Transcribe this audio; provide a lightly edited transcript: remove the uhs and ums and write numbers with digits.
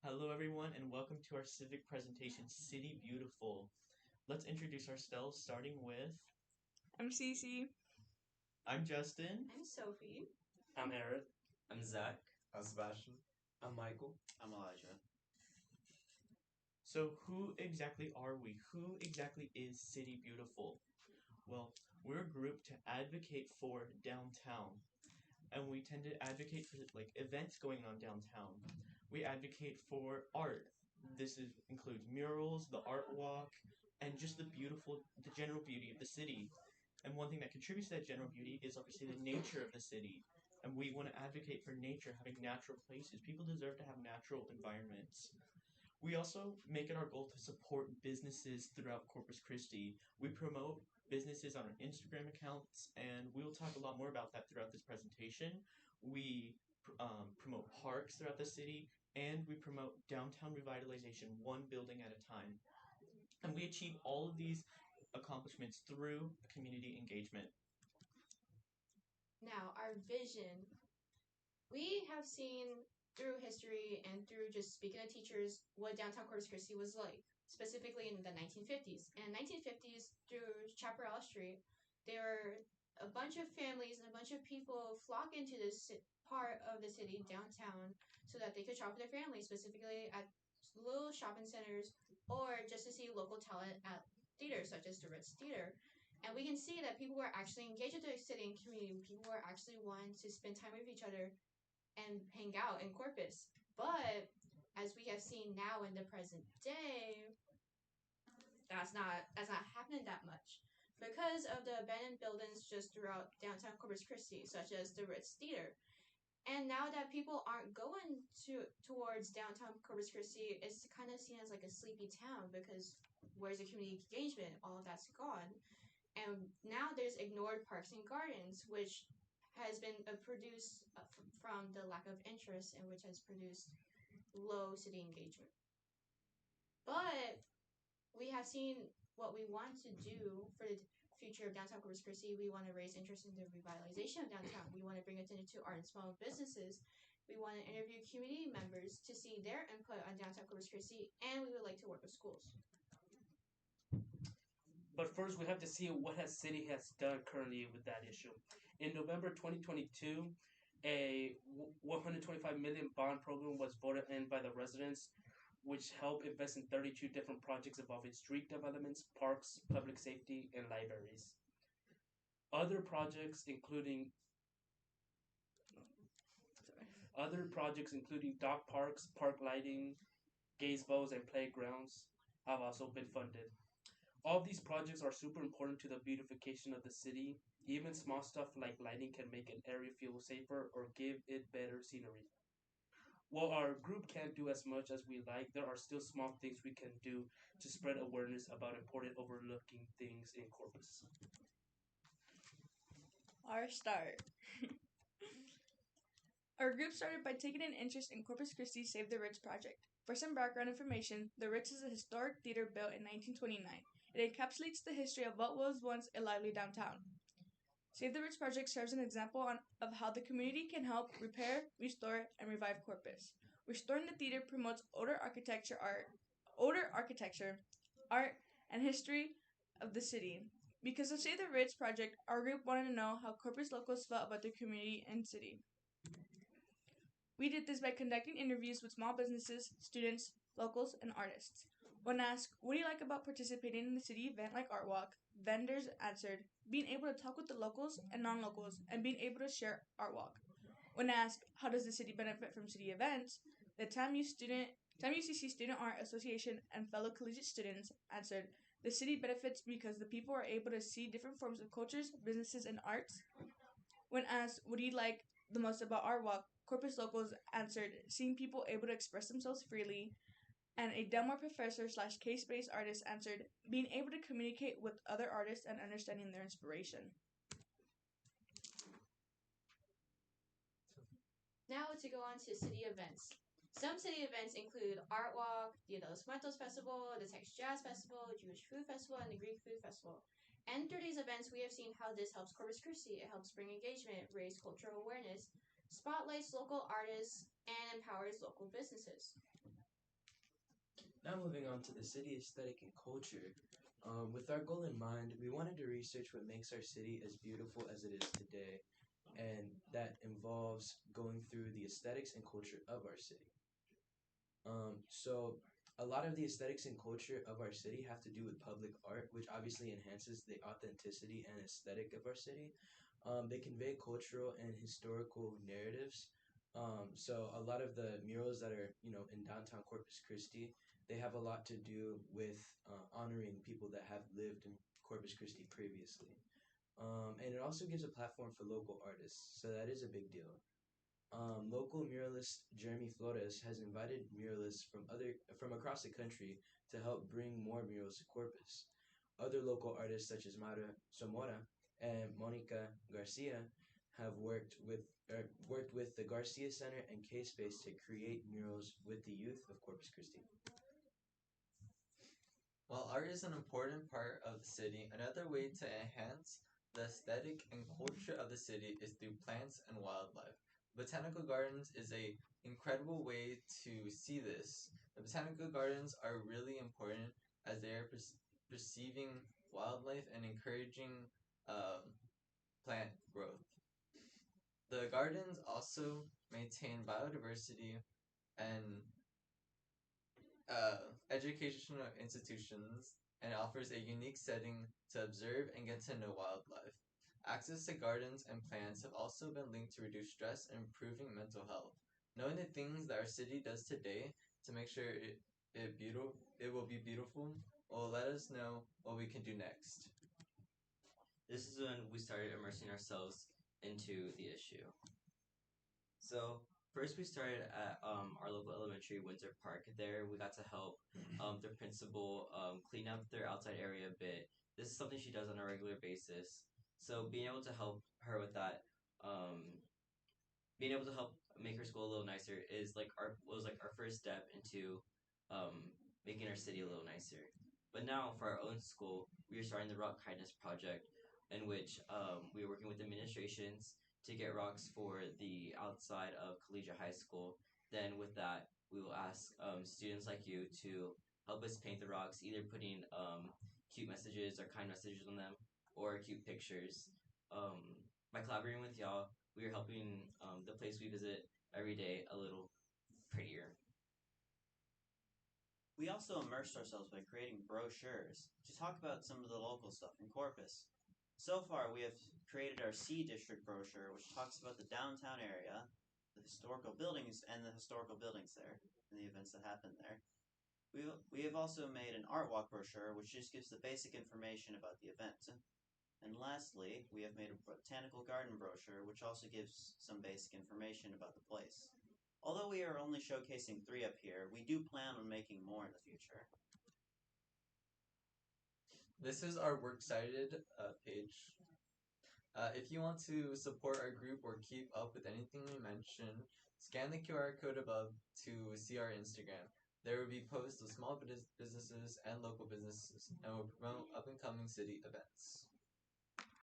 Hello, everyone, and welcome to our civic presentation, City Beautiful. Let's introduce ourselves, starting with I'm Cece. I'm Justin. I'm Sophie. I'm Eric. I'm Zach. I'm Sebastian. I'm Michael. I'm Elijah. So, who exactly are we? Who exactly is City Beautiful? Well, we're a group to advocate for downtown, and we tend to advocate for events going on downtown. We advocate for art. Includes murals, the art walk, and just the general beauty of the city. And one thing that contributes to that general beauty is obviously the nature of the city. And we want to advocate for nature, having natural places. People deserve to have natural environments. We also make it our goal to support businesses throughout Corpus Christi. We promote businesses on our Instagram accounts, and we'll talk a lot more about that throughout this presentation. We promote parks throughout the city, and we promote downtown revitalization one building at a time. And we achieve all of these accomplishments through community engagement. Now, our vision. We have seen through history and through just speaking to teachers what downtown Corpus Christi was like, specifically in the 1950s. And 1950s, through Chaparral Street, there were a bunch of families and a bunch of people flock into this part of the city downtown so that they could shop with their families, specifically at little shopping centers or just to see local talent at theaters such as the Ritz Theater. And we can see that people were actually engaged with the city and community. People were actually wanting to spend time with each other and hang out in Corpus. But as we have seen now in the present day, that's not happening that much because of the abandoned buildings just throughout downtown Corpus Christi, such as the Ritz Theater. And now that people aren't going towards downtown Corpus Christi, it's kind of seen as like a sleepy town because where's the community engagement? All of that's gone. And now there's ignored parks and gardens, which has been produced from the lack of interest and which has produced low city engagement. But we have seen what we want to do for the future of downtown Corpus Christi. We want to raise interest in the revitalization of downtown. We want to bring attention to art and small businesses. We want to interview community members to see their input on downtown Corpus Christi, and we would like to work with schools. But first, we have to see what city has done currently with that issue. In November 2022, a 125 million bond program was voted in by the residents, which helped invest in 32 different projects involving street developments, parks, public safety, and libraries. Other projects including dog parks, park lighting, gazebos, and playgrounds have also been funded. All of these projects are super important to the beautification of the city. Even small stuff like lighting can make an area feel safer or give it better scenery. While our group can't do as much as we like, there are still small things we can do to spread awareness about important overlooking things in Corpus. Our start. Our group started by taking an interest in Corpus Christi's Save the Ritz project. For some background information, the Ritz is a historic theater built in 1929. It encapsulates the history of what was once a lively downtown. Save the Ritz project serves an example of how the community can help repair, restore, and revive Corpus. Restoring the theater promotes older architecture, art, and history of the city. Because of Save the Ritz project, our group wanted to know how Corpus locals felt about their community and city. We did this by conducting interviews with small businesses, students, locals, and artists. When asked, what do you like about participating in the city event like Art Walk, vendors answered, being able to talk with the locals and non-locals and being able to share Art Walk. When asked, how does the city benefit from city events, the TAMU UCC Student Art Association and fellow collegiate students answered, the city benefits because the people are able to see different forms of cultures, businesses, and arts. When asked, what do you like the most about Art Walk, Corpus locals answered, seeing people able to express themselves freely, and a Delmar professor / case-based artist answered, being able to communicate with other artists and understanding their inspiration. Now to go on to city events. Some city events include Art Walk, Dia de los Muertos Festival, the Texas Jazz Festival, Jewish Food Festival, and the Greek Food Festival. And through these events, we have seen how this helps Corpus Christi. It helps bring engagement, raise cultural awareness, spotlights local artists, and empowers local businesses. Now moving on to the city aesthetic and culture. With our goal in mind, we wanted to research what makes our city as beautiful as it is today, and that involves going through the aesthetics and culture of our city. So a lot of the aesthetics and culture of our city have to do with public art, which obviously enhances the authenticity and aesthetic of our city. They convey cultural and historical narratives. So a lot of the murals that are, in downtown Corpus Christi, they have a lot to do with honoring people that have lived in Corpus Christi previously. And it also gives a platform for local artists, so that is a big deal. Local muralist Jeremy Flores has invited muralists from across the country to help bring more murals to Corpus. Other local artists such as Mara Somora and Monica Garcia have worked with the Garcia Center and K Space to create murals with the youth of Corpus Christi. While art is an important part of the city, another way to enhance the aesthetic and culture of the city is through plants and wildlife. Botanical gardens is a incredible way to see this. The botanical gardens are really important as they are perceiving wildlife and encouraging um, plant growth. The gardens also maintain biodiversity and educational institutions and offers a unique setting to observe and get to know wildlife. Access to gardens and plants have also been linked to reduce stress and improving mental health. Knowing the things that our city does today to make sure it will be beautiful will let us know what we can do next. This is when we started immersing ourselves into the issue. So first, we started at our local elementary, Windsor Park. There, we got to help the principal clean up their outside area a bit. This is something she does on a regular basis. So being able to help her with that, being able to help make her school a little nicer is like our was like our first step into making our city a little nicer. But now for our own school, we are starting the Rock Kindness Project, in which we are working with administrations to get rocks for the outside of Collegiate High School. Then with that, we will ask students like you to help us paint the rocks, either putting cute messages or kind messages on them, or cute pictures. By collaborating with y'all, we are helping the place we visit every day a little prettier. We also immersed ourselves by creating brochures to talk about some of the local stuff in Corpus. So far, we have created our C District brochure, which talks about the downtown area, the historical buildings, and the historical buildings there, and the events that happen there. We have also made an art walk brochure, which just gives the basic information about the event. And lastly, we have made a botanical garden brochure, which also gives some basic information about the place. Although we are only showcasing 3 up here, we do plan on making more in the future. This is our Works Cited page. If you want to support our group or keep up with anything we mention, scan the QR code above to see our Instagram. There will be posts of small businesses and local businesses, and will promote up and coming city events.